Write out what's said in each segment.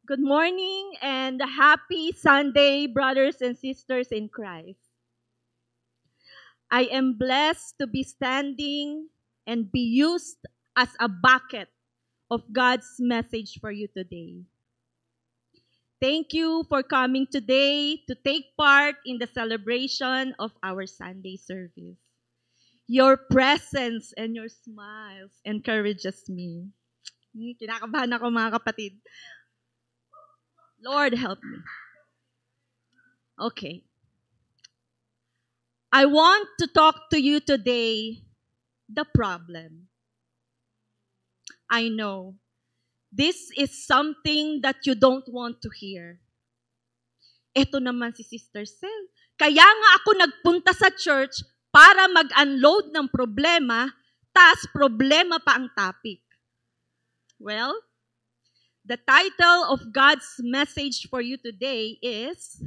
Good morning and happy Sunday, brothers and sisters in Christ. I am blessed to be standing and be used as a bucket of God's message for you today. Thank you for coming today to take part in the celebration of our Sunday service. Your presence and your smiles encourages me. Kinakabahan ako mga kapatid. Lord help me. Okay. I want to talk to you today the problem. I know this is something that you don't want to hear. Ito naman si Sister Sel. Kaya nga ako nagpunta sa church para mag-unload ng problema, tas problema pa ang topic. Well, the title of God's message for you today is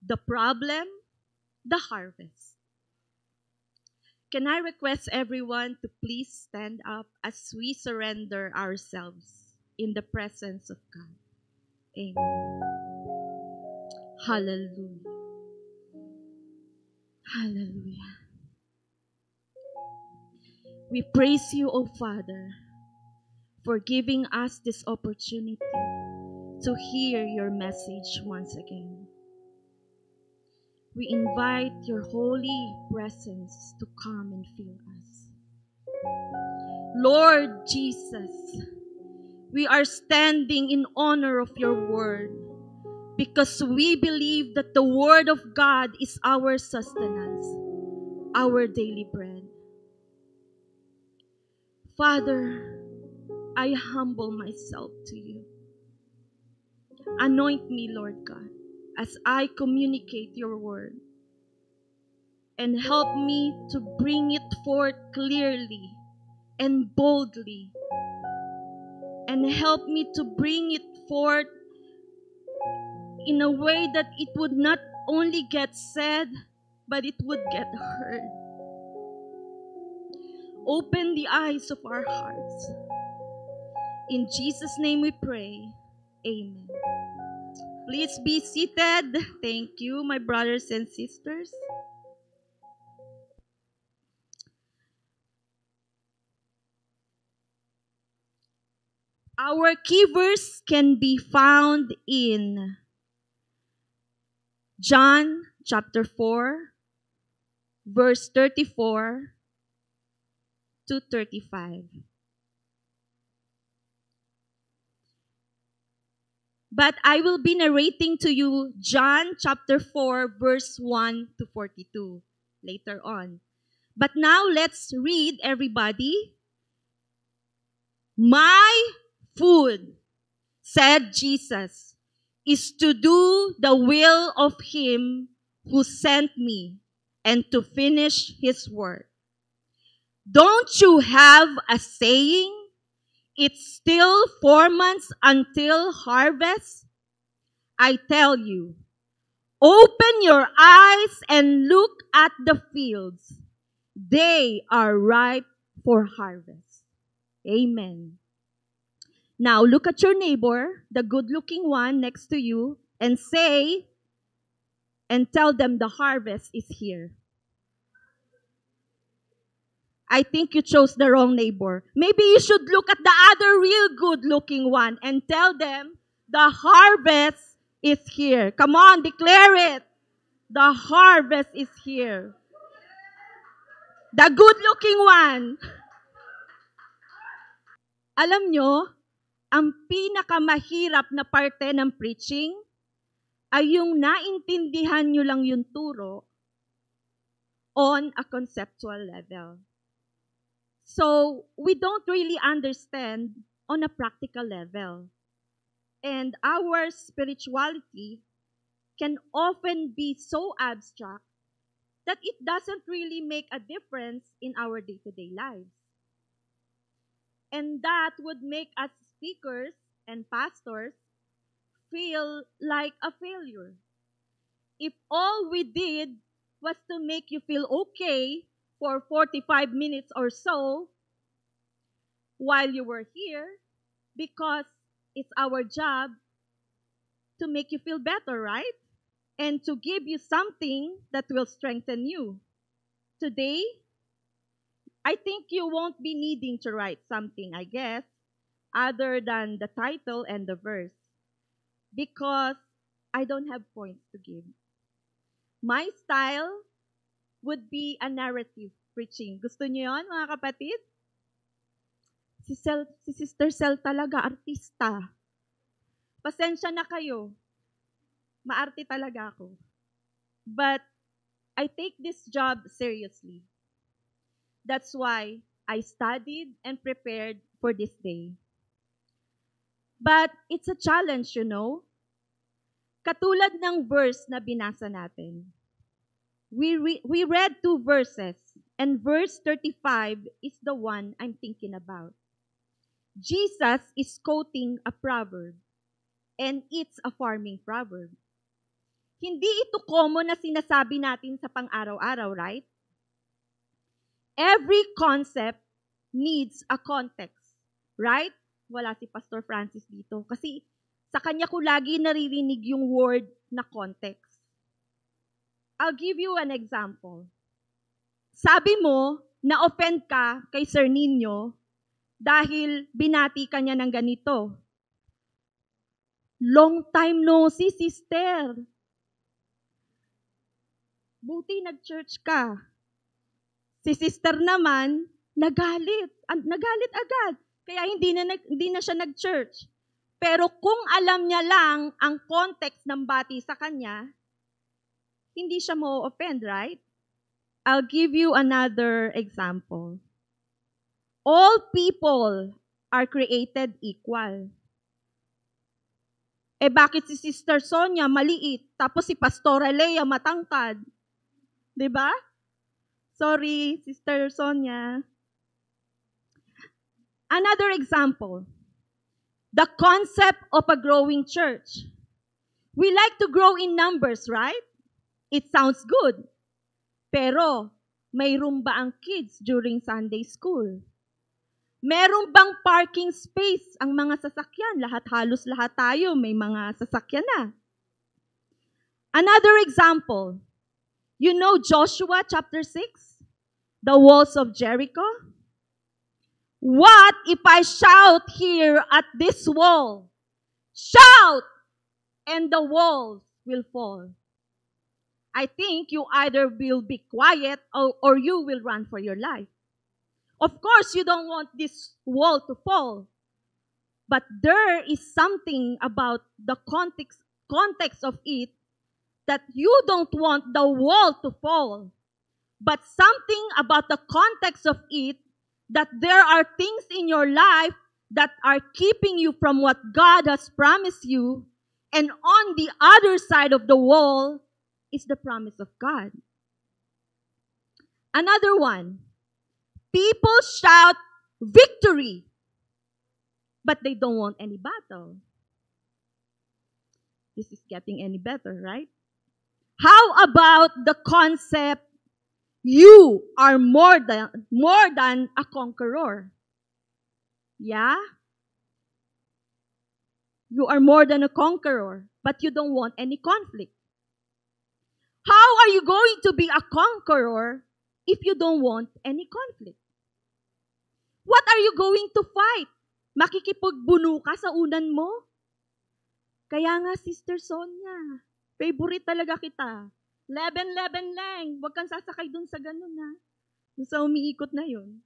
The Problem, the Harvest. Can I request everyone to please stand up as we surrender ourselves in the presence of God? Amen. Hallelujah. Hallelujah. We praise you, O Father, for giving us this opportunity to hear your message once again. We invite your holy presence to come and fill us. Lord Jesus, we are standing in honor of your word because we believe that the word of God is our sustenance, our daily bread. Father, I humble myself to you. Anoint me, Lord God, as I communicate your word, and help me to bring it forth clearly and boldly, and help me to bring it forth in a way that it would not only get said, but it would get heard. Open the eyes of our hearts. In Jesus' name we pray. Amen. Please be seated. Thank you, my brothers and sisters. Our key verse can be found in John chapter 4, verse 34 to 35. But I will be narrating to you John chapter 4, verse 1 to 42 later on. But now let's read, everybody. My food, said Jesus, is to do the will of him who sent me and to finish his work. Don't you have a saying? It's still 4 months until harvest. I tell you, open your eyes and look at the fields. They are ripe for harvest. Amen. Now look at your neighbor, the good-looking one next to you, and say, and tell them the harvest is here. I think you chose the wrong neighbor. Maybe you should look at the other real good-looking one and tell them the harvest is here. Come on, declare it. The harvest is here. The good-looking one. Alam nyo, ang pinakamahirap na parte ng preaching ay yung naintindihan nyo lang yung turo on a conceptual level. So, we don't really understand on a practical level. And our spirituality can often be so abstract that it doesn't really make a difference in our day-to-day lives. And that would make us speakers and pastors feel like a failure. If all we did was to make you feel okay for 45 minutes or so while you were here, because it's our job to make you feel better, right? And to give you something that will strengthen you. Today, I think you won't be needing to write something, I guess, other than the title and the verse, because I don't have points to give. My style would be a narrative preaching. Gusto niyo yon, mga kapatid? Si Sister Cel talaga, artista. Pasensya na kayo. Maarte talaga ako. But I take this job seriously. That's why I studied and prepared for this day. But it's a challenge, you know. Katulad ng verse na binasa natin. We read 2 verses, and verse 35 is the one I'm thinking about. Jesus is quoting a proverb, and it's a farming proverb. Hindi ito common na sinasabi natin sa pang-araw-araw, right? Every concept needs a context, right? Wala si Pastor Francis dito kasi sa kanya ko lagi naririnig yung word na context. I'll give you an example. Sabi mo, na-offend ka kay Sir Nino dahil binati ka niya ng ganito. Long time no see, sister. Buti nag-church ka. Si sister naman, nagalit. Nagalit agad. Kaya hindi na siya nag-church. Pero kung alam niya lang ang context ng bati sa kanya, hindi siya mo-offend, right? I'll give you another example. All people are created equal. Bakit si Sister Sonia maliit, tapos si Pastora Lea matangkad? 'Di ba? Sorry, Sister Sonia. Another example. The concept of a growing church. We like to grow in numbers, right? It sounds good. Pero, may room ba ang kids during Sunday school? Meron bang parking space ang mga sasakyan? Halos lahat tayo may mga sasakyan na. Another example. You know Joshua chapter 6? The walls of Jericho? What if I shout here at this wall? Shout! And the walls will fall. I think you either will be quiet or you will run for your life. Of course, you don't want this wall to fall. But there is something about the context of it that you don't want the wall to fall. But something about the context of it that there are things in your life that are keeping you from what God has promised you. And on the other side of the wall is the promise of God. Another one. People shout victory, but they don't want any battle. This is getting any better, right? How about the concept, you are more than a conqueror? Yeah? You are more than a conqueror, but you don't want any conflict. How are you going to be a conqueror if you don't want any conflict? What are you going to fight? Makikipagbuno ka sa unan mo? Kaya nga, Sister Sonia, favorite talaga kita. Leben lang. Huwag kang sasakay dun sa ganun, ha? Dun sa umiikot na yun.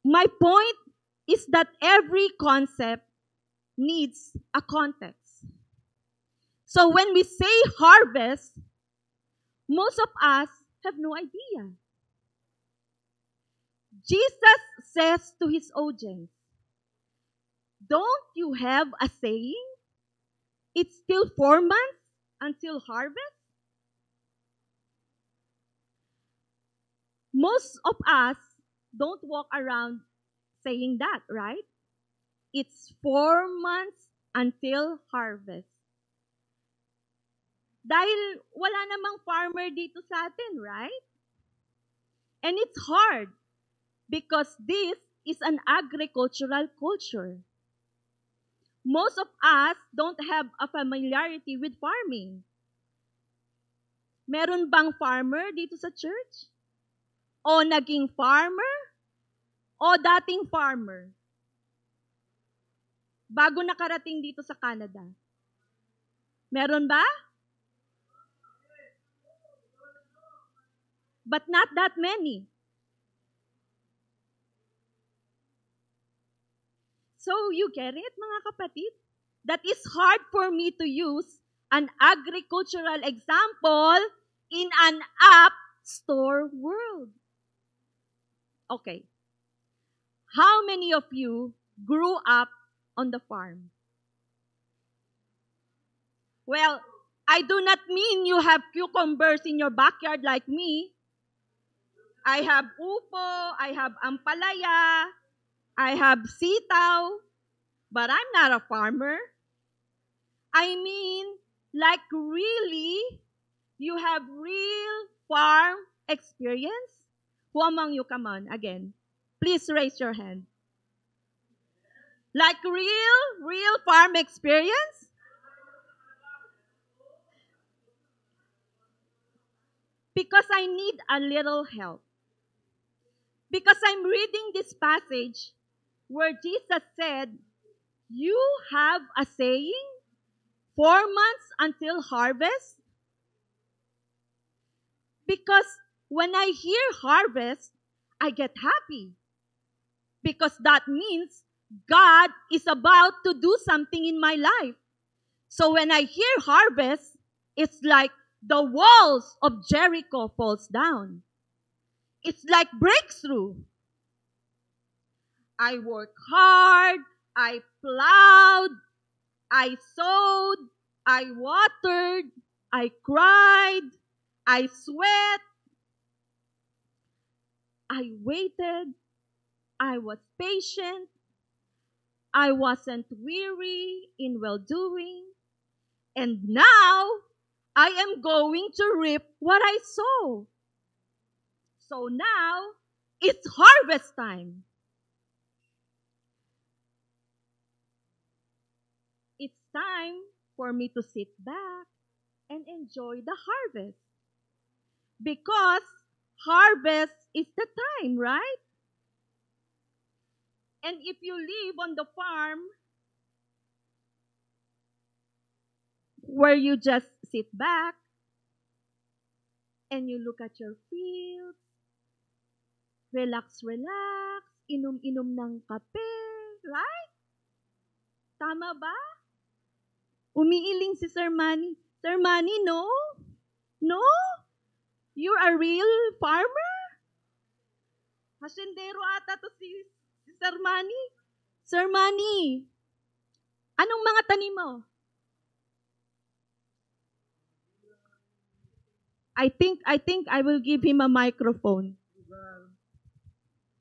My point is that every concept needs a context. So when we say harvest, most of us have no idea. Jesus says to his audience, don't you have a saying? It's still 4 months until harvest? Most of us don't walk around saying that, right? It's 4 months until harvest. Dahil wala namang farmer dito sa atin, right? And it's hard because this is an agricultural culture. Most of us don't have a familiarity with farming. Meron bang farmer dito sa church? O naging farmer? O dating farmer? Bago nakarating dito sa Canada. Meron ba? But not that many. So you get it, mga kapatid? That is hard for me to use an agricultural example in an app store world. Okay. How many of you grew up on the farm? Well, I do not mean you have cucumbers in your backyard like me. I have upo, I have ampalaya, I have sitaw, but I'm not a farmer. I mean, like really, you have real farm experience? Who among you, come on, again. Please raise your hand. Like real farm experience? Because I need a little help. Because I'm reading this passage where Jesus said, you have a saying, 4 months until harvest? Because when I hear harvest, I get happy. Because that means God is about to do something in my life. So when I hear harvest, it's like the walls of Jericho falls down. It's like breakthrough. I work hard, I plowed, I sowed, I watered, I cried, I sweat, I waited, I was patient, I wasn't weary in well-doing, and now I am going to reap what I sow. So now, it's harvest time. It's time for me to sit back and enjoy the harvest. Because harvest is the time, right? And if you live on the farm, where you just sit back and you look at your fields, relax, inom-inom ng kape, right? Tama ba? Umiiling si Sir Manny. Sir Manny, no? No? You're a real farmer? Hasindero ata to si Sir Manny. Sir Manny, anong mga tanim mo? I think I will give him a microphone.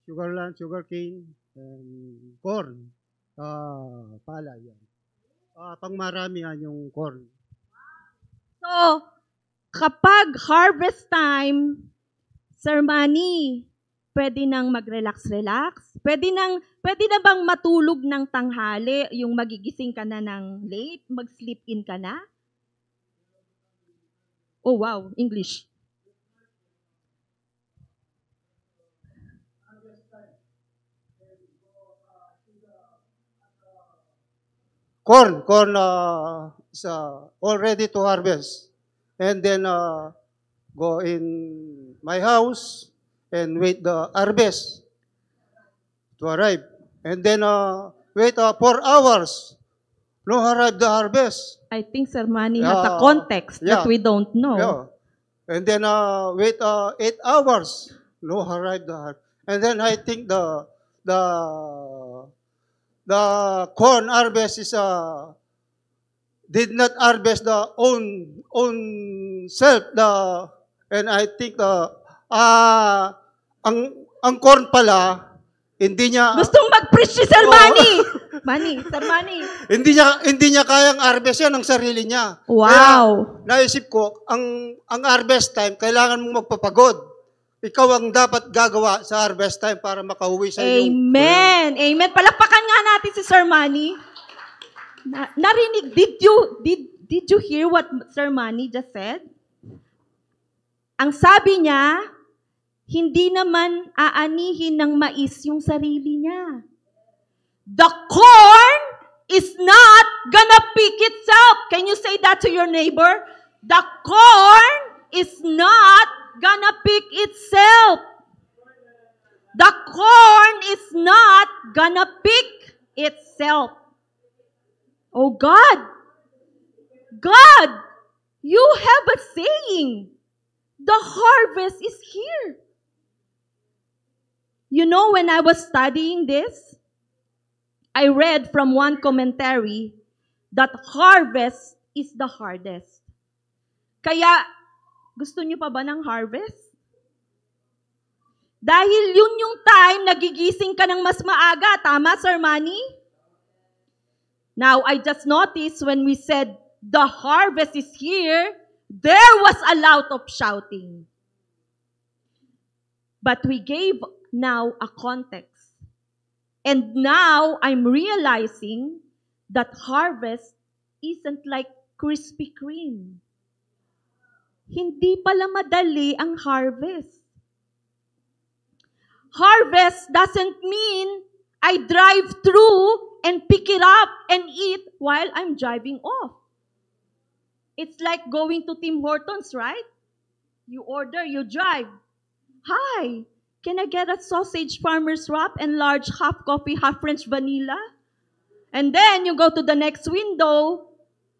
Sugar cane, and corn. Palay yan. Pangmarami yan yung corn. So, kapag harvest time, Sir Manny, pwede nang mag-relax-relax? Pwede na bang matulog ng tanghali, yung magigising ka na ng late, mag-sleep in ka na? Oh wow, English. Corn is all ready to harvest. And then go in my house and wait the harvest to arrive. And then wait 4 hours. No arrive the harvest. I think Sir Manny has a context that we don't know. Yeah. And then wait 8 hours. No arrive the harvest. And then I think the corn harvest is did not harvest the own self. And I think ang corn pala hindi niya Gustong mag-preach si Sir Manny. Sir Manny. hindi niya kayang harvest yan ng sarili niya. Wow. Kaya, naisip ko ang harvest time kailangan mong magpapagod. ikaw ang dapat gagawa sa harvest time para makauwi sa iyong... Amen. Amen. Palakpakan nga natin si Sir Manny. Narinig, did you hear what Sir Manny just said? Ang sabi niya, hindi naman aanihin ng mais yung sarili niya. The corn is not gonna pick itself. Can you say that to your neighbor? The corn is not gonna pick itself. The corn is not gonna pick itself. Oh God, God, you have a saying. The harvest is here. You know, when I was studying this, I read from one commentary that harvest is the hardest. Kaya, gusto niyo pa ba ng harvest? Dahil yun yung time nagigising ka ng mas maaga. Tama, Sir Manny? Now, I just noticed when we said, the harvest is here, there was a lot of shouting. But we gave now a context. And now, I'm realizing that harvest isn't like Krispy Kreme. Hindi pala madali ang harvest. Harvest doesn't mean I drive through and pick it up and eat while I'm driving off. It's like going to Tim Hortons, right? You order, you drive. Hi, can I get a sausage farmer's wrap and large half coffee, half French vanilla? And then you go to the next window,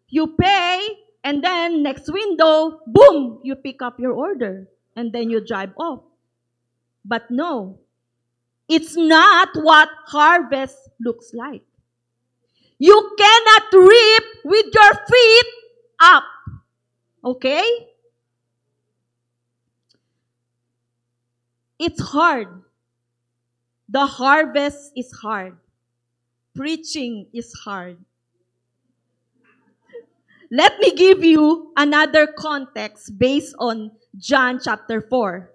you pay, and then next window, boom, you pick up your order. And then you drive off. But no, it's not what harvest looks like. You cannot reap with your feet up. Okay? It's hard. The harvest is hard. Preaching is hard. Let me give you another context based on John chapter 4.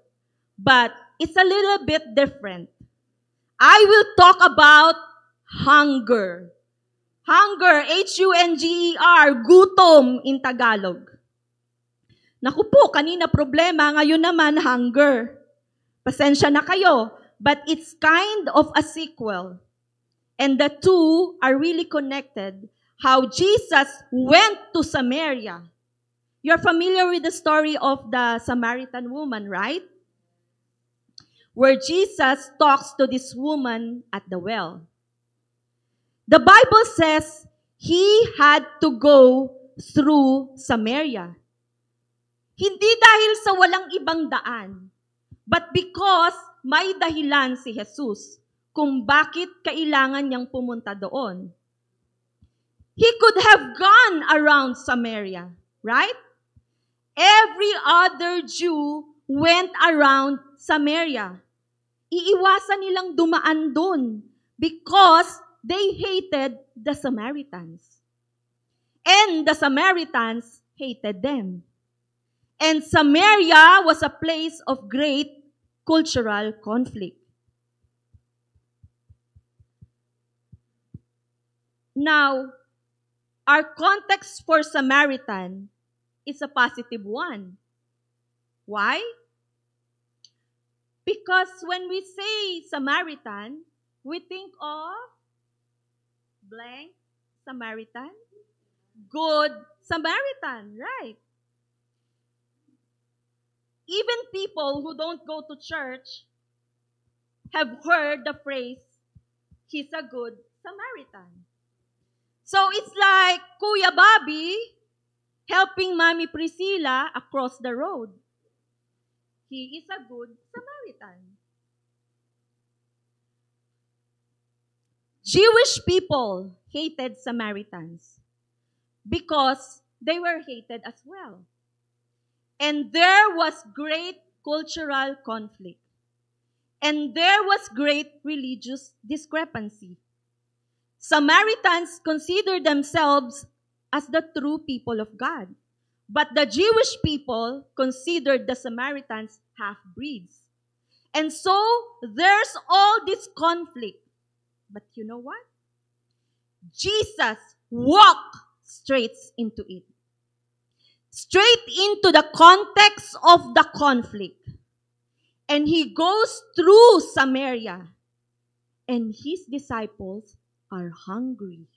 But it's a little bit different. I will talk about hunger. Hunger, H-U-N-G-E-R, gutom in Tagalog. Naku po, kanina problema, ngayon naman hunger. Pasensya na kayo, but it's kind of a sequel. And the two are really connected. How Jesus went to Samaria. You're familiar with the story of the Samaritan woman, right? Where Jesus talks to this woman at the well. The Bible says he had to go through Samaria. Hindi dahil sa walang ibang daan, but because may dahilan si Jesus kung bakit kailangan niyang pumunta doon. He could have gone around Samaria, right? Every other Jew went around Samaria. Iiwasan nilang dumaan doon because they hated the Samaritans. And the Samaritans hated them. And Samaria was a place of great cultural conflict. Now, our context for Samaritan is a positive one. Why? Because when we say Samaritan, we think of blank Samaritan, good Samaritan, right? Even people who don't go to church have heard the phrase, he's a good Samaritan. So it's like Kuya Bobby helping Mami Priscilla across the road. He is a good Samaritan. Jewish people hated Samaritans because they were hated as well. And there was great cultural conflict. And there was great religious discrepancy. Samaritans considered themselves as the true people of God. But the Jewish people considered the Samaritans half-breeds. And so, there's all this conflict. But you know what? Jesus walked straight into it. Straight into the context of the conflict. And he goes through Samaria. And his disciples are hungry.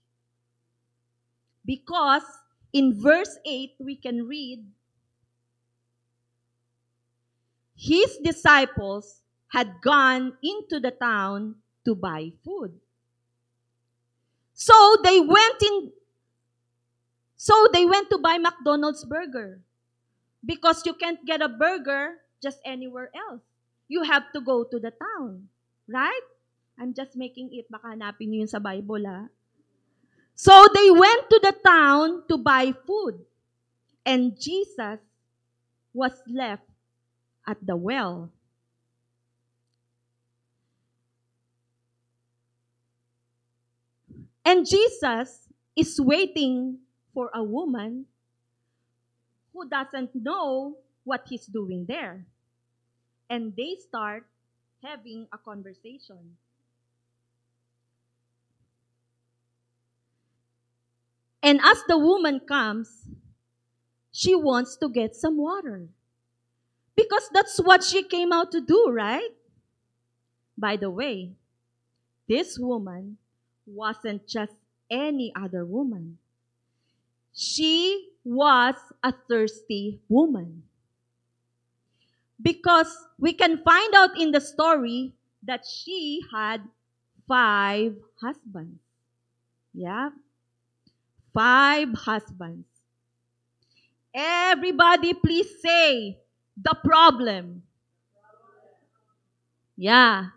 Because in verse 8, we can read, his disciples had gone into the town to buy food. So they went to buy McDonald's burger. Because you can't get a burger just anywhere else. You have to go to the town. Right? I'm just making it. Baka hanapin nyo yun sa Bible, ha? So they went to the town to buy food. And Jesus was left at the well. And Jesus is waiting for a woman who doesn't know what he's doing there. And they start having a conversation. And as the woman comes, she wants to get some water. Because that's what she came out to do, right? By the way, this woman wasn't just any other woman. She was a thirsty woman. Because we can find out in the story that she had 5 husbands. Yeah? 5 husbands. Everybody please say, the problem. Yeah.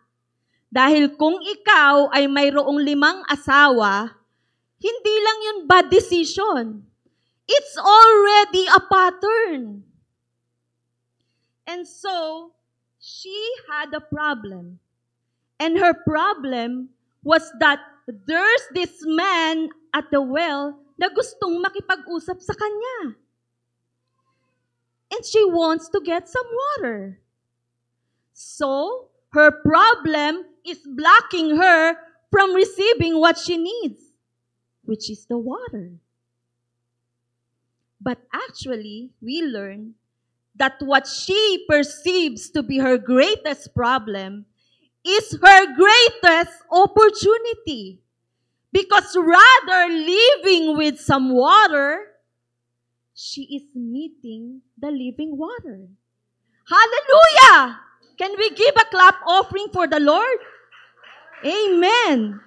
Dahil kung ikaw ay mayroong 5 asawa, hindi lang yun bad decision. It's already a pattern. And so, she had a problem. And her problem was that there's this man at the well na gustong makipag-usap sa kanya. And she wants to get some water. So, her problem is blocking her from receiving what she needs, which is the water. But actually, we learn that what she perceives to be her greatest problem is her greatest opportunity. Because rather living with some water, she is meeting the living water. Hallelujah! Can we give a clap offering for the Lord? Amen.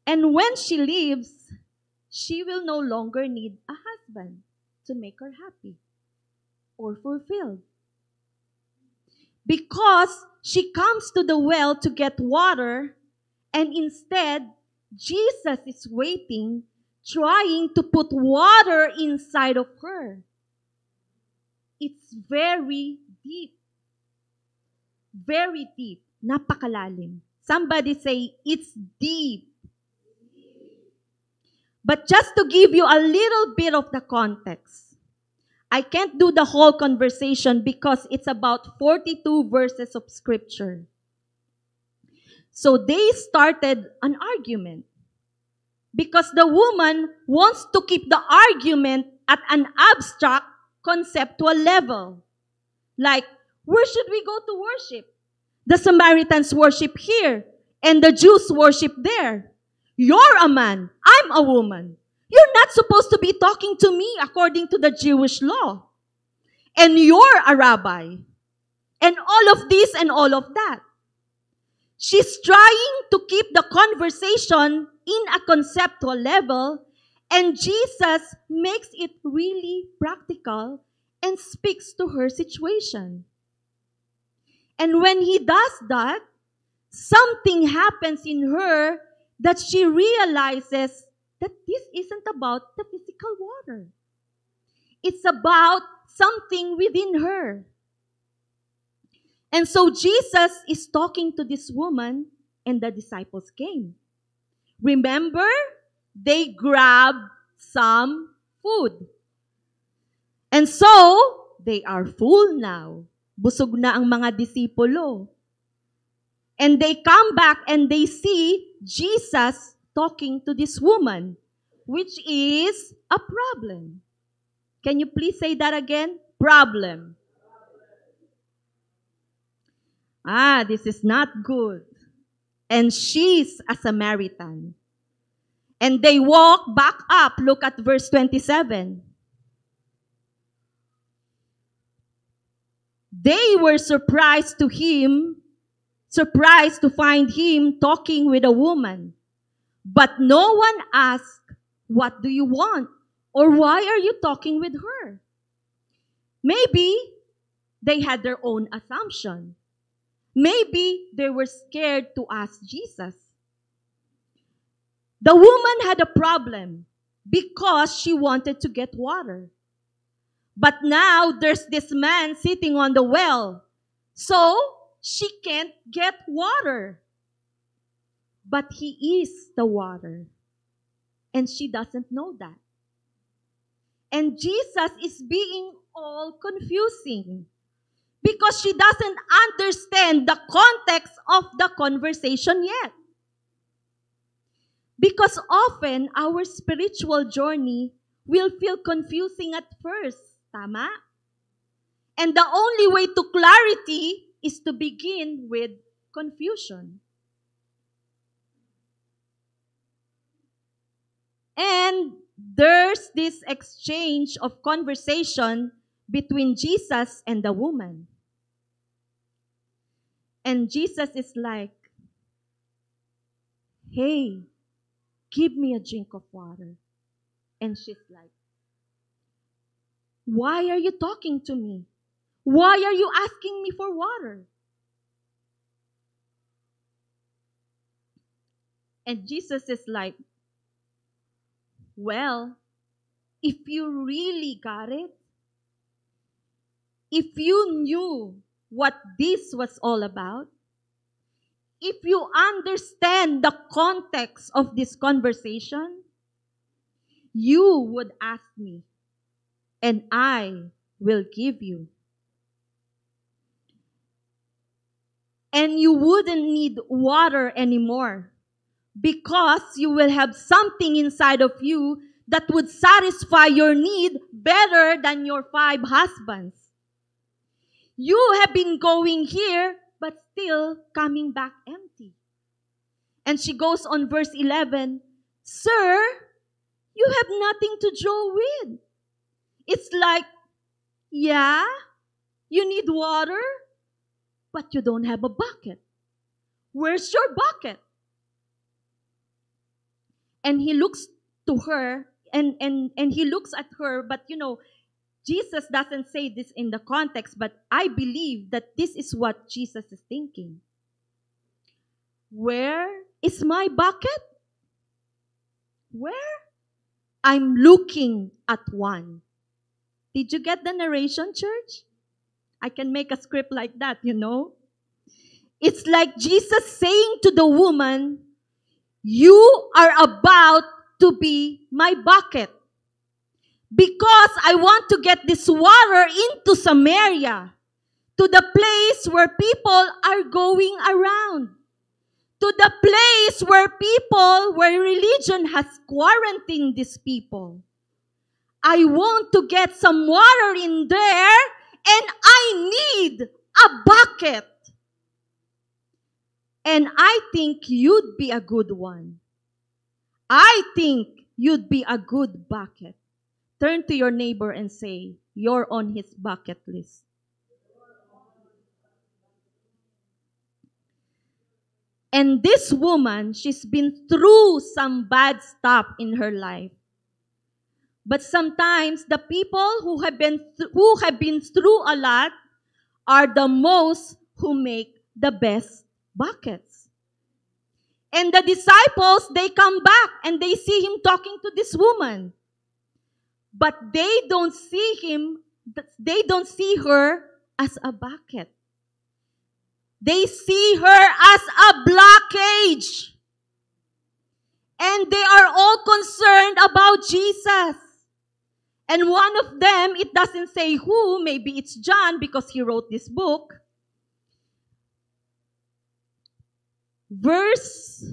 And when she leaves, she will no longer need a husband to make her happy or fulfilled. Because she comes to the well to get water, and instead, Jesus is waiting, trying to put water inside of her. It's very deep. Very deep. Napakalalim. Somebody say, it's deep. But just to give you a little bit of the context, I can't do the whole conversation because it's about 42 verses of scripture. So they started an argument because the woman wants to keep the argument at an abstract, conceptual level. Like, where should we go to worship? The Samaritans worship here and the Jews worship there. You're a man. I'm a woman. You're not supposed to be talking to me according to the Jewish law. And you're a rabbi. And all of this and all of that. She's trying to keep the conversation in a conceptual level, and Jesus makes it really practical and speaks to her situation. And when he does that, something happens in her that she realizes that this isn't about the physical water. It's about something within her. And so Jesus is talking to this woman, and the disciples came. Remember, they grabbed some food. And so, they are full now. Busog na ang mga disipulo. And they come back and they see Jesus talking to this woman, which is a problem. Can you please say that again? Problem. This is not good. And she's a Samaritan. And they walk back up. Look at verse 27. They were surprised to find him talking with a woman. But no one asked, "What do you want?" Or "Why are you talking with her?" Maybe they had their own assumption. Maybe they were scared to ask Jesus. The woman had a problem because she wanted to get water. But now there's this man sitting on the well. So she can't get water. But he is the water. And she doesn't know that. And Jesus is being all confusing because she doesn't understand the context of the conversation yet. Because often our spiritual journey will feel confusing at first. Tama? And the only way to clarity is to begin with confusion. And there's this exchange of conversation between Jesus and the woman. And Jesus is like, "Hey, give me a drink of water." And she's like, "Why are you talking to me? Why are you asking me for water?" And Jesus is like, "Well, if you really got it, if you knew what this was all about, if you understand the context of this conversation, you would ask me, and I will give you. And you wouldn't need water anymore because you will have something inside of you that would satisfy your need better than your 5 husbands. You have been going here, but still coming back empty." And she goes on verse 11, "Sir, you have nothing to draw with." It's like, yeah, you need water, but you don't have a bucket. Where's your bucket? And he looks to her, and he looks at her, but Jesus doesn't say this in the context, but I believe that this is what Jesus is thinking. Where is my bucket? Where? I'm looking at one. Did you get the narration, church? I can make a script like that, It's like Jesus saying to the woman, "You are about to be my bucket. Because I want to get this water into Samaria, to the place where people are going around, to the place where religion has quarantined these people. I want to get some water in there, and I need a bucket. And I think you'd be a good one. I think you'd be a good bucket." Turn to your neighbor and say, "You're on his bucket list." And this woman, she's been through some bad stuff in her life. But sometimes the people who have been through a lot are the most who make the best buckets. And the disciples, they come back and they see him talking to this woman. But they don't see her as a bucket. They see her as a blockage. And they are all concerned about Jesus. And one of them, it doesn't say who, maybe it's John because he wrote this book. Verse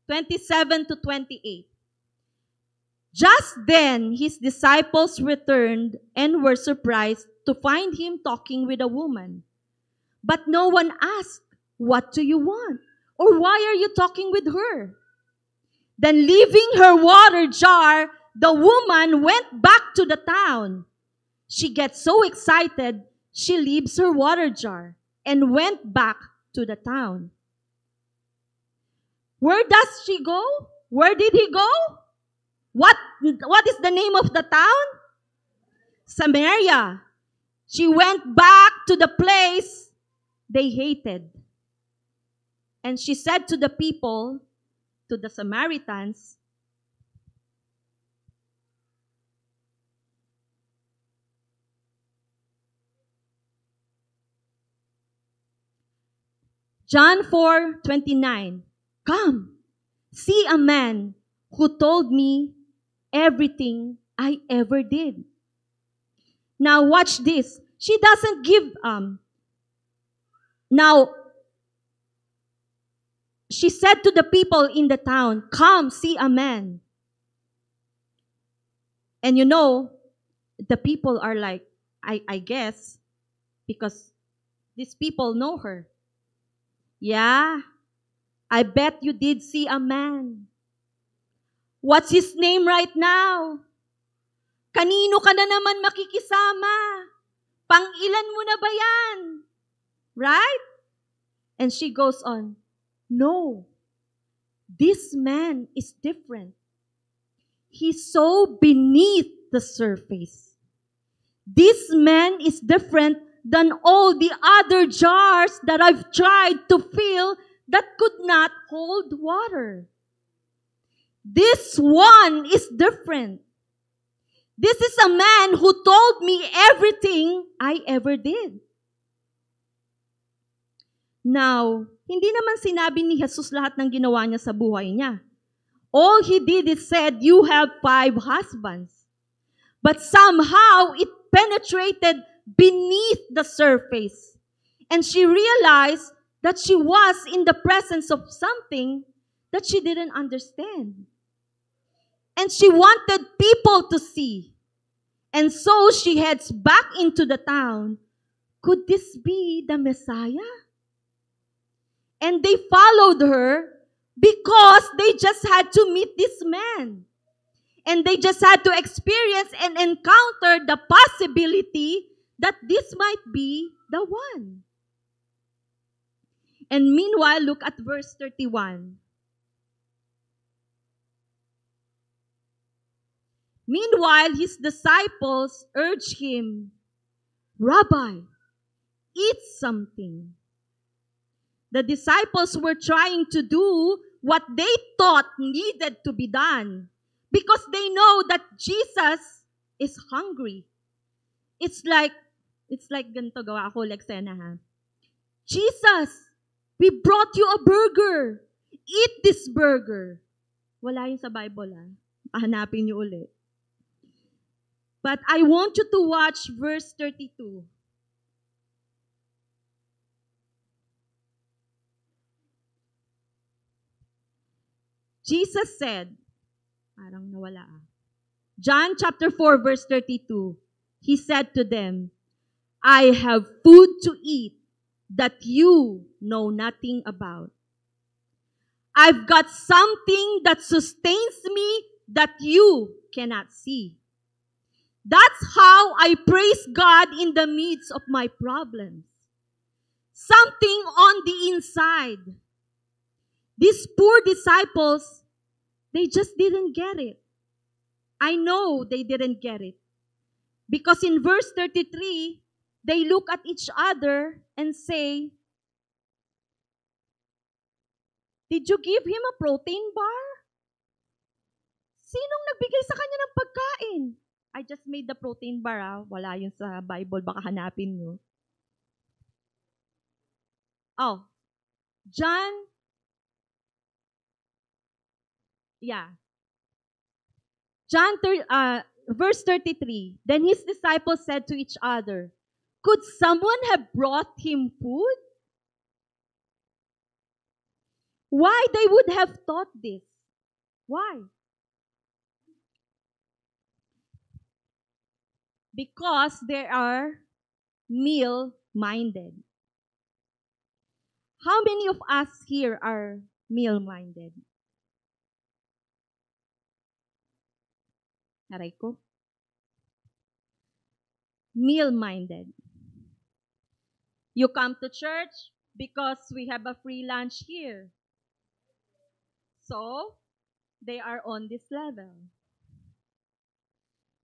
27 to 28. Just then, his disciples returned and were surprised to find him talking with a woman. But no one asked, "What do you want?" Or "Why are you talking with her?" Then leaving her water jar, the woman went back to the town. She gets so excited, she leaves her water jar and went back to the town. Where does she go? Where did he go? What is the name of the town? Samaria. She went back to the place they hated. And she said to the people, to the Samaritans, John 4:29, "Come, see a man who told me everything I ever did." Now watch this. She doesn't give, now she said to the people in the town, "Come, see a man." And you know, the people are like, I guess, because these people know her. "Yeah, I bet you did see a man. What's his name right now? Kanino ka na naman makikisama? Pang-ilan mo na ba yan?" Right? And she goes on, "No, this man is different. He's so beneath the surface. This man is different than all the other jars that I've tried to fill that could not hold water. This one is different. This is a man who told me everything I ever did." Now, hindi naman sinabi ni Jesus lahat ng ginawa niya sa buhay niya. All he did is said, "You have 5 husbands." But somehow, it penetrated beneath the surface. And she realized that she was in the presence of something that she didn't understand. And she wanted people to see. And so she heads back into the town. Could this be the Messiah? And they followed her because they just had to meet this man. And they just had to experience and encounter the possibility that this might be the one. And meanwhile, look at verse 31. Meanwhile, his disciples urged him, "Rabbi, eat something." The disciples were trying to do what they thought needed to be done because they know that Jesus is hungry. It's like ganito gawa ako, Lexena, ha? "Jesus, we brought you a burger. Eat this burger." Wala yun sa Bible, ha? Hanapin niyo ulit. But I want you to watch verse 32. Jesus said, parang nawala John chapter 4 verse 32. He said to them, "I have food to eat that you know nothing about. I've got something that sustains me that you cannot see." That's how I praise God in the midst of my problems. Something on the inside. These poor disciples, they just didn't get it. I know they didn't get it. Because in verse 33, they look at each other and say, "Did you give him a protein bar? Sinong nagbigay sa kanya ng pagkain?" I just made the protein bar. Wala yun sa Bible. Baka hanapin nyo. Oh, John, yeah. Verse 33. Then his disciples said to each other, could someone have brought him food? Why they would have thought this? Why? Because they are meal-minded. How many of us here are meal-minded? Aray ko. Meal-minded. You come to church because we have a free lunch here. So, they are on this level.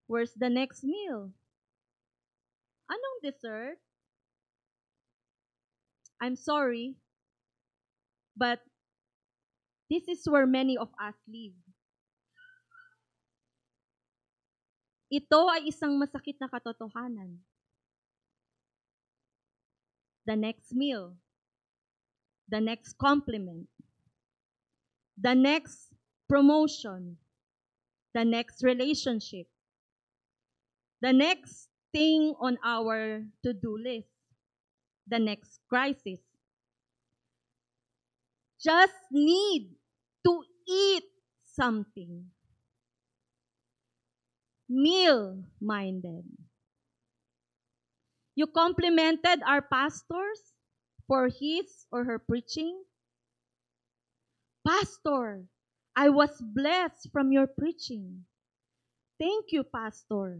Where's the next meal? Anong dessert? I'm sorry, but this is where many of us live. Ito ay isang masakit na katotohanan. The next meal, the next compliment, the next promotion, the next relationship, the next thing on our to-do list, the next crisis. Just need to eat something. Meal-minded. You complimented our pastors for his or her preaching. Pastor, I was blessed from your preaching. Thank you, Pastor.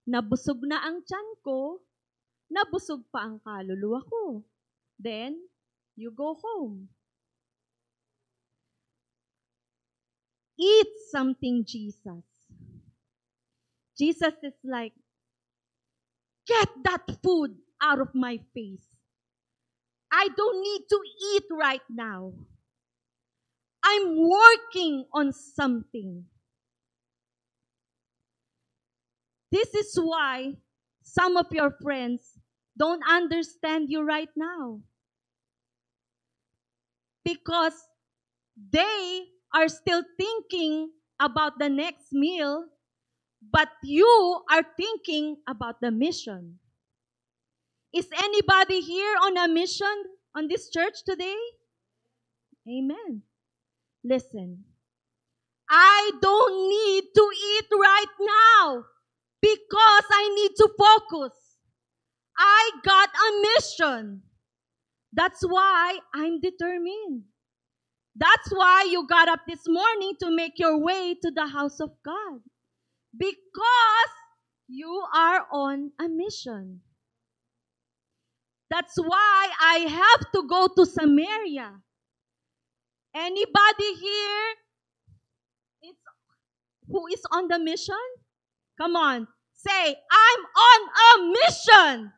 Nabusog na ang tiyan ko, nabusog pa ang kaluluwa ko. Then, you go home. Eat something, Jesus. Jesus is like, get that food out of my face. I don't need to eat right now. I'm working on something. This is why some of your friends don't understand you right now. Because they are still thinking about the next meal, but you are thinking about the mission. Is anybody here on a mission on this church today? Amen. Listen, I don't need to eat right now because I need to focus. I got a mission. That's why I'm determined. That's why you got up this morning to make your way to the house of God. Because you are on a mission. That's why I have to go to Samaria. Anybody here who is on the mission? Come on. Say, I'm on a mission.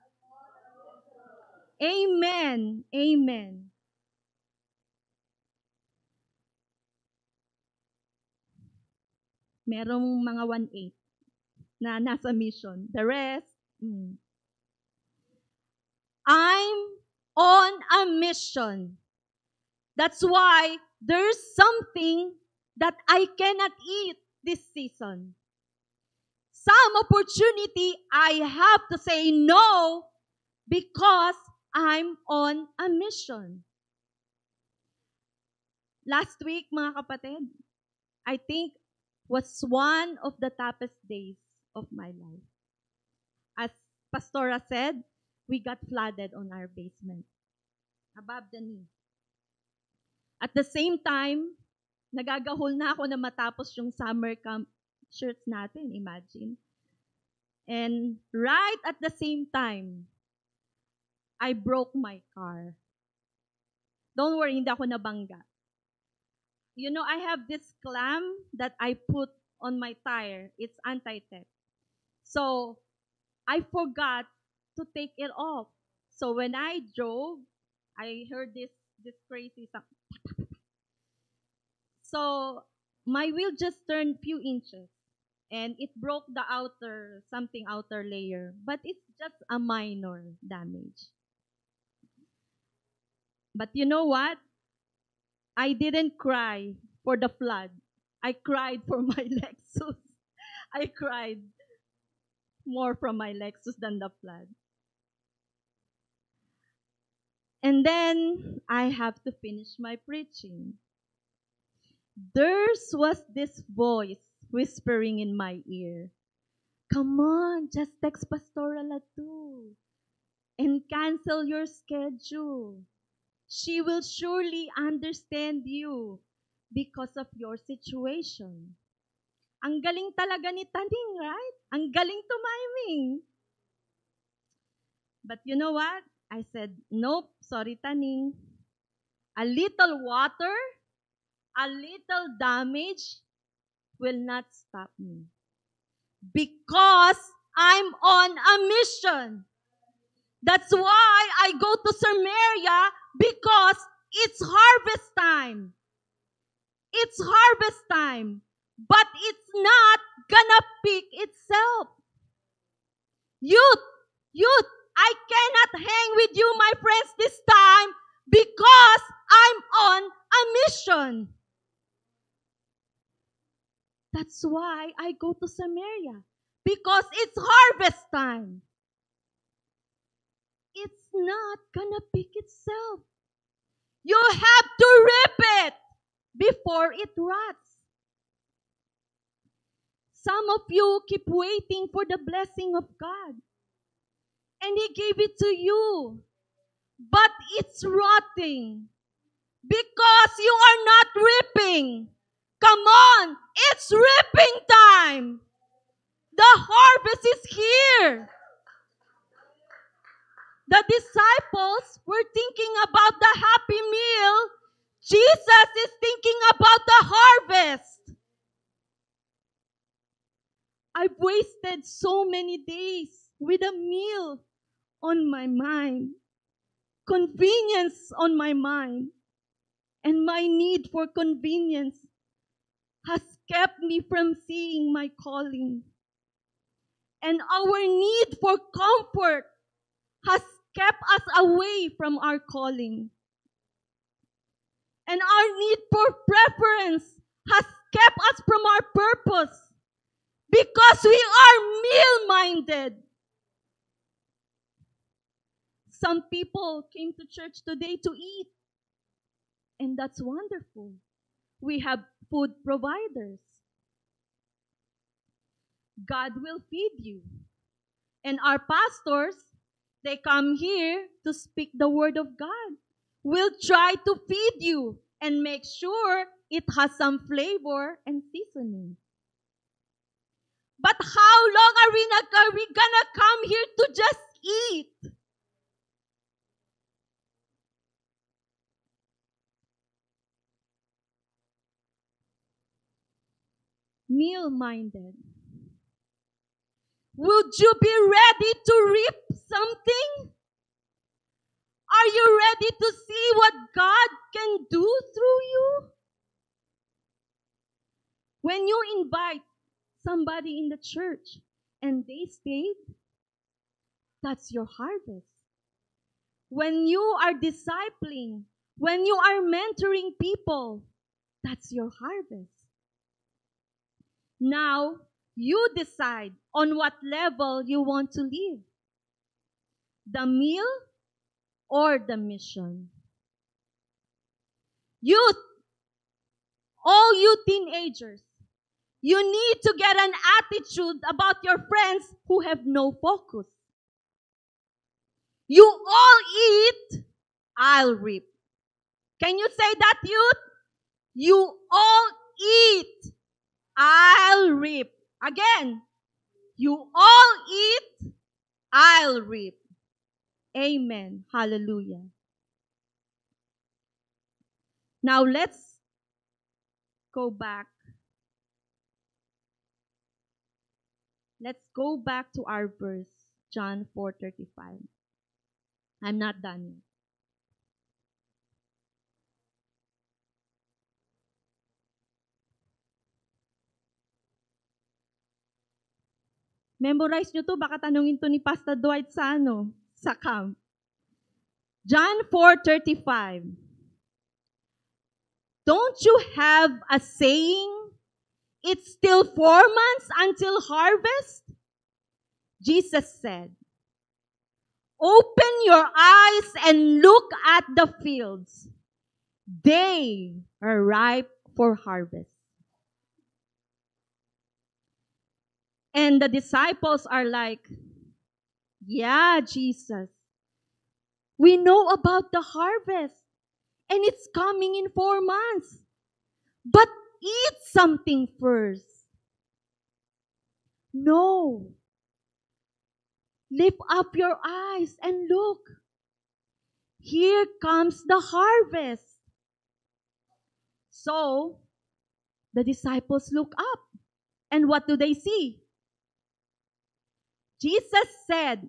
Amen. Amen. Merong mga 1/8 na nasa mission. The rest, I'm on a mission. That's why there's something that I cannot eat this season. Some opportunity, I have to say no because I'm on a mission. Last week, mga kapatid, I think was one of the toughest days of my life. As Pastora said, we got flooded on our basement, above the knee. At the same time, nagagahol na ako na matapos yung summer camp shirts natin, imagine. And right at the same time, I broke my car. Don't worry, hindi ako nabangga. You know, I have this clamp that I put on my tire. It's anti-theft. So, I forgot to take it off. So, when I drove, I heard this crazy sound. So, my wheel just turned few inches. And it broke the outer layer. But it's just a minor damage. But you know what? I didn't cry for the flood. I cried for my Lexus. I cried more from my Lexus than the flood. And then I have to finish my preaching. There was this voice whispering in my ear, "Come on, just text Pastora Latu and cancel your schedule. She will surely understand you because of your situation." Ang galing talaga ni Taning, right? Ang galing tumiming. But you know what? I said, nope, sorry Taning. A little water, a little damage will not stop me. Because I'm on a mission. That's why I go to Samaria, because it's harvest time. It's harvest time. But it's not gonna pick itself. Youth, I cannot hang with you, my friends, this time because I'm on a mission. That's why I go to Samaria, because it's harvest time. It's not gonna pick itself. You have to rip it before it rots. Some of you keep waiting for the blessing of God, and He gave it to you, but it's rotting because you are not ripping. Come on, it's ripping time. The harvest is here. The disciples were thinking about the happy meal. Jesus is thinking about the harvest. I've wasted so many days with a meal on my mind, convenience on my mind, and my need for convenience has kept me from seeing my calling. And our need for comfort has kept us away from our calling. And our need for preference has kept us from our purpose, because we are meal-minded. Some people came to church today to eat, and that's wonderful. We have food providers. God will feed you. And our pastors, they come here to speak the word of God. We'll try to feed you and make sure it has some flavor and seasoning. But how long are we gonna come here to just eat? Meal-minded. Would you be ready to reap something? Are you ready to see what God can do through you? When you invite somebody in the church and they stayed, that's your harvest. When you are discipling, when you are mentoring people, that's your harvest. Now, you decide on what level you want to live. The meal or the mission. Youth, all you teenagers, you need to get an attitude about your friends who have no focus. You all eat, I'll reap. Can you say that, youth? You all eat, I'll reap. Again, you all eat, I'll reap. Amen. Hallelujah. Now let's go back. Let's go back to our verse, John 4:35. I'm not done yet. Memorize nyo to, baka tanungin to ni Pastor Dwight sa camp. John 4:35. Don't you have a saying? it's still 4 months until harvest? Jesus said, open your eyes and look at the fields. They are ripe for harvest. And the disciples are like, yeah, Jesus, we know about the harvest and it's coming in 4 months. But eat something first. No. Lift up your eyes and look. Here comes the harvest. So, the disciples look up. And what do they see? Jesus said,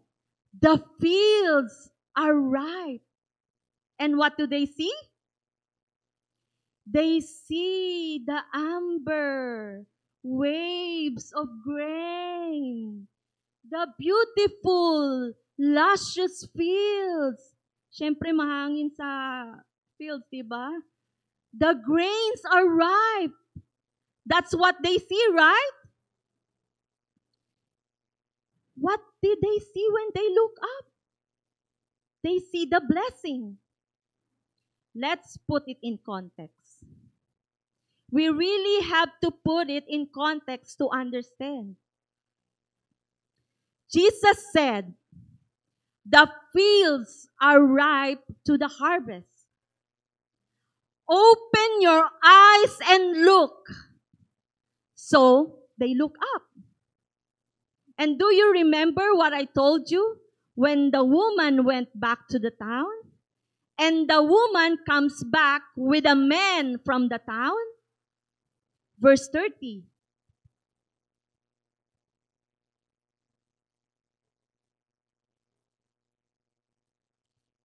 the fields are ripe. And what do they see? They see the amber waves of grain. The beautiful, luscious fields. Siyempre, mahangin sa fields, diba? The grains are ripe. That's what they see, right? What did they see when they look up? They see the blessing. Let's put it in context. We really have to put it in context to understand. Jesus said, the fields are ripe to the harvest. Open your eyes and look. So, they look up. And do you remember what I told you? When the woman went back to the town, and the woman comes back with a man from the town. Verse 30.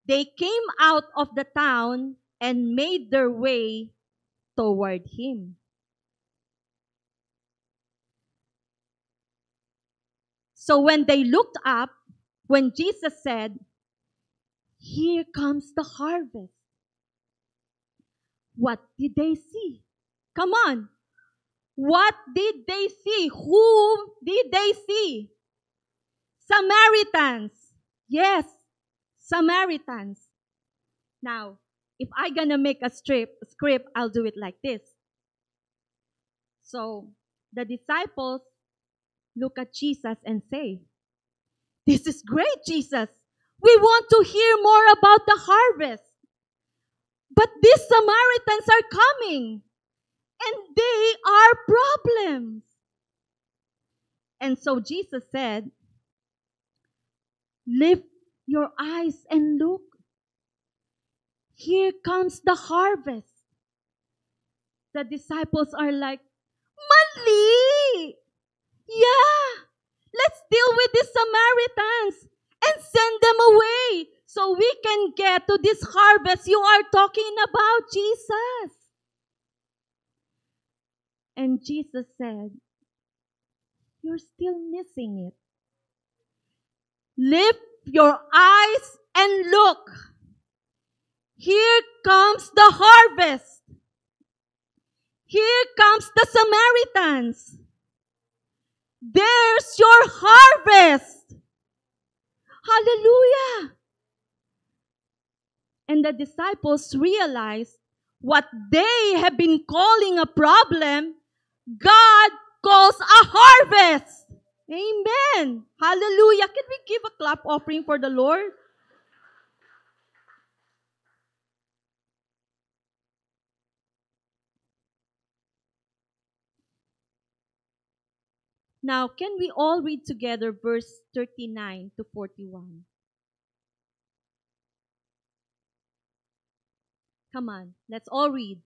They came out of the town and made their way toward him. So when they looked up, when Jesus said, here comes the harvest, what did they see? Come on. What did they see? Whom did they see? Samaritans. Yes, Samaritans. Now, if I gonna make a script, I'll do it like this. So, the disciples look at Jesus and say, this is great, Jesus. We want to hear more about the harvest. But these Samaritans are coming. And they are problems. And so Jesus said, lift your eyes and look. Here comes the harvest. The disciples are like, Mali! Yeah! Let's deal with the Samaritans and send them away so we can get to this harvest you are talking about, Jesus. And Jesus said, you're still missing it. Lift your eyes and look. Here comes the harvest. Here comes the Samaritans. There's your harvest. Hallelujah. And the disciples realized what they have been calling a problem, God calls a harvest. Amen. Hallelujah. Can we give a clap offering for the Lord? Now, can we all read together verse 39 to 41? Come on, let's all read.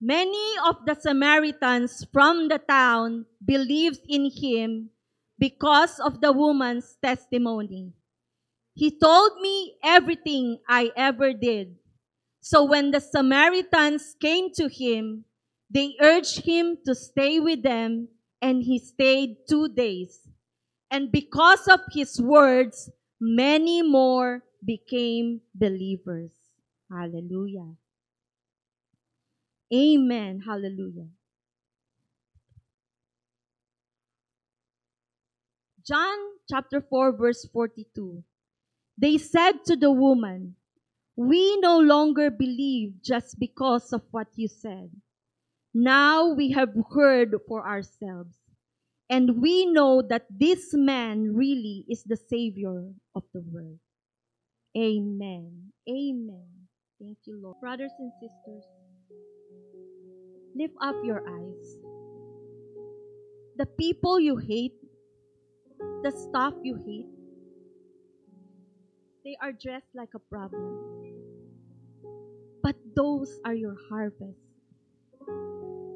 Many of the Samaritans from the town believed in him because of the woman's testimony. He told me everything I ever did. So when the Samaritans came to him, they urged him to stay with them, and he stayed 2 days. And because of his words, many more became believers. Hallelujah. Amen. Hallelujah. John chapter 4, verse 42. They said to the woman, "We no longer believe just because of what you said. Now we have heard for ourselves, and we know that this man really is the Savior of the world." Amen. Amen. Thank you, Lord. Brothers and sisters, lift up your eyes. The people you hate, the stuff you hate, they are dressed like a problem. But those are your harvest.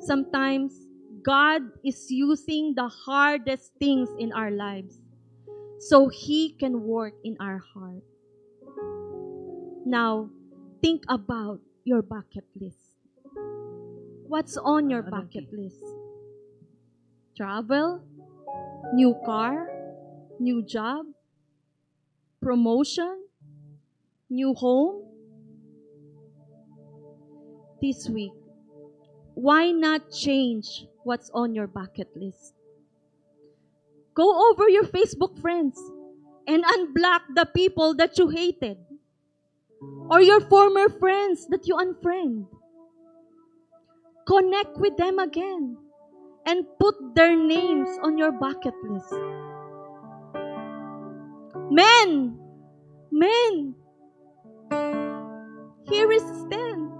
Sometimes God is using the hardest things in our lives so He can work in our heart. Now, think about your bucket list. What's on your bucket list? Travel? New car? New job? Promotion? New home? This week, why not change what's on your bucket list? Go over your Facebook friends and unblock the people that you hated, or your former friends that you unfriend. Connect with them again and put their names on your bucket list. Men, here is Stan.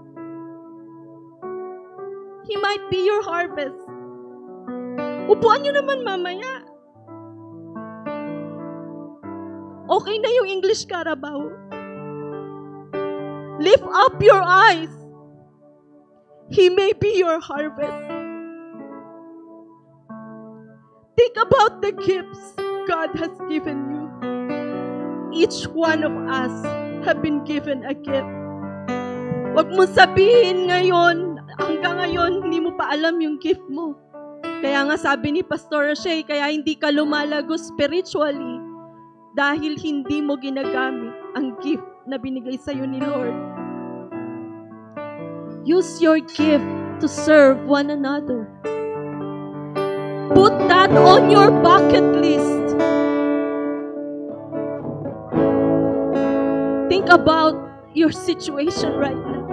He might be your harvest. Upuan nyo naman mamaya. Okay na yung English Carabao. Lift up your eyes. He may be your harvest. Think about the gifts God has given you. Each one of us have been given a gift. Huwag mo sabihin ngayon, hanggang ngayon, hindi mo pa alam yung gift mo. Kaya nga sabi ni Pastor Shay, kaya hindi ka lumalago spiritually dahil hindi mo ginagamit ang gift na binigay sa'yo ni Lord. Use your gift to serve one another. Put that on your bucket list. Think about your situation right now.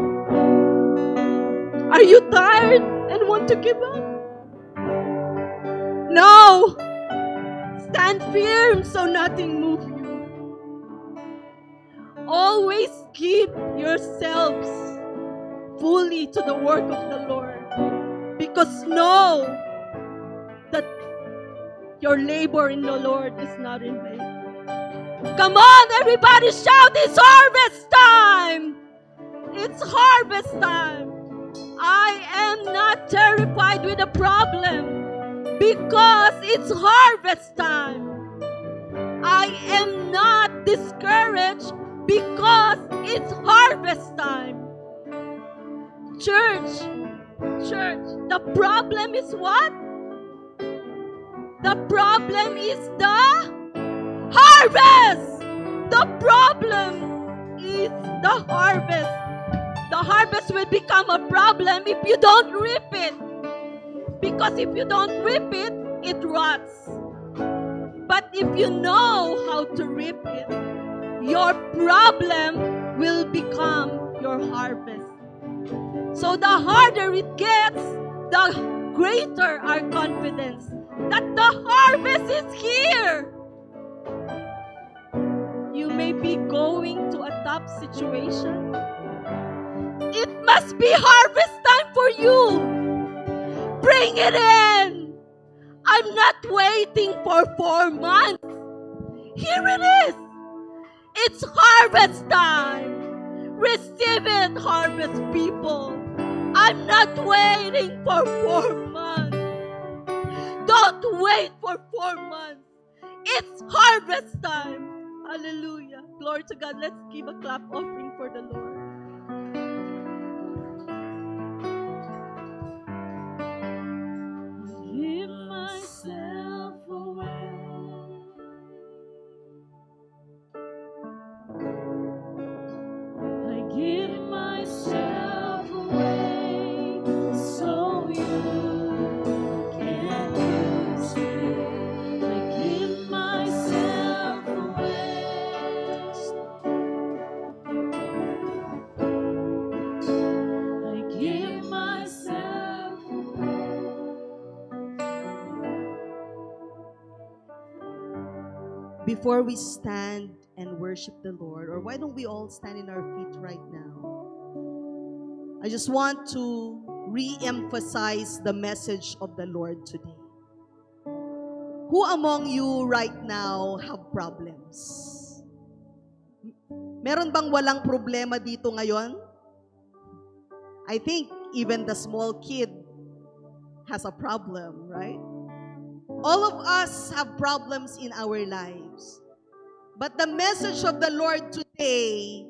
Are you tired and want to give up? No! Stand firm so nothing moves you. Always give yourselves fully to the work of the Lord, because know that your labor in the Lord is not in vain. Come on, everybody shout, it's harvest time! It's harvest time! I am not terrified with the problem because it's harvest time. I am not discouraged because it's harvest time. Church, the problem is what? The problem is the harvest. The problem is the harvest. The harvest will become a problem if you don't reap it. Because if you don't reap it, it rots. But if you know how to reap it, your problem will become your harvest. So the harder it gets, the greater our confidence that the harvest is here. You may be going to a tough situation. It must be harvest time for you. Bring it in. I'm not waiting for 4 months. Here it is. It's harvest time. Receive it, harvest people. I'm not waiting for 4 months. Don't wait for 4 months. It's harvest time. Hallelujah. Glory to God. Let's give a clap offering for the Lord. Give myself away. I give myself away so you can use me. I give myself Before we stand and worship the Lord, or why don't we all stand in our feet right now? I just want to re-emphasize the message of the Lord today. Who among you right now have problems? Meron bang walang problema dito ngayon? I think even the small kid has a problem, right? All of us have problems in our lives. But the message of the Lord today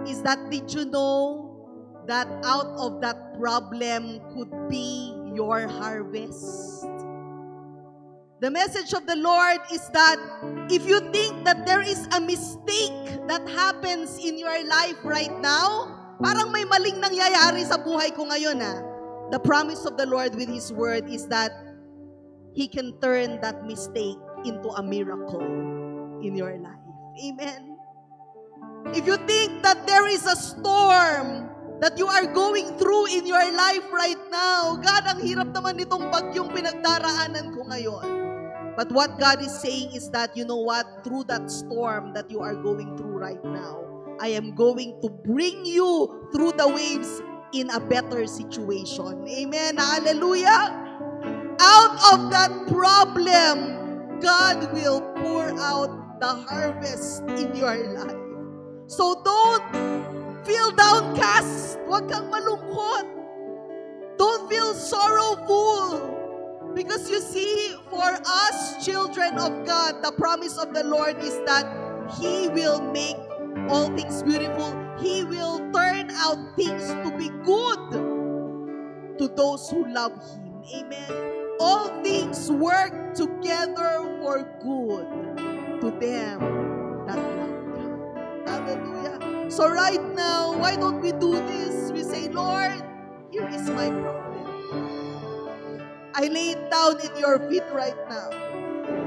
is that, did you know that out of that problem could be your harvest? The message of the Lord is that if you think that there is a mistake that happens in your life right now, parang may maling nangyayari sa buhay ko ngayon the promise of the Lord with His word is that He can turn that mistake into a miracle in your life. Amen. If you think that there is a storm that you are going through in your life right now, God, ang hirap naman nitong bagyong pinagdaraanan ko ngayon. But what God is saying is that, you know what? Through that storm that you are going through right now, I am going to bring you through the waves in a better situation. Amen. Hallelujah. Out of that problem, God will pour out the harvest in your life. So don't feel downcast. Huwag kang malungkot. Don't feel sorrowful. Because you see, for us children of God, the promise of the Lord is that He will make all things beautiful. He will turn out things to be good to those who love Him. Amen. All things work together for good to them that love God. Hallelujah. So right now, why don't we do this? We say, Lord, here is my problem. I lay it down in your feet right now.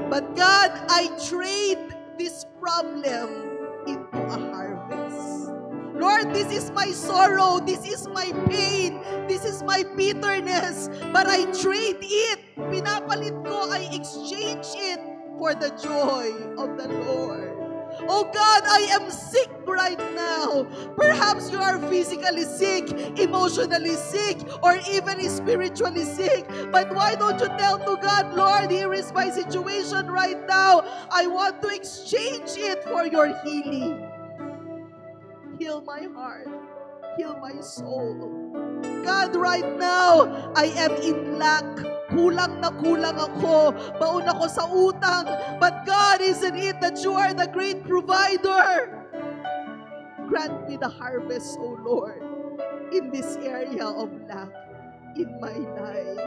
But God, I trade this problem into a harvest. Lord, this is my sorrow, this is my pain, this is my bitterness, but I trade it. Pinapalit ko, I exchange it for the joy of the Lord. Oh God, I am sick right now. Perhaps you are physically sick, emotionally sick, or even spiritually sick. But why don't you tell to God, Lord, here is my situation right now. I want to exchange it for your healing. Heal my heart. Heal my soul. God, right now, I am in lack. Kulang na kulang ako. Baon ako sa utang. But God, isn't it that you are the great provider? Grant me the harvest, O Lord, in this area of lack in my life.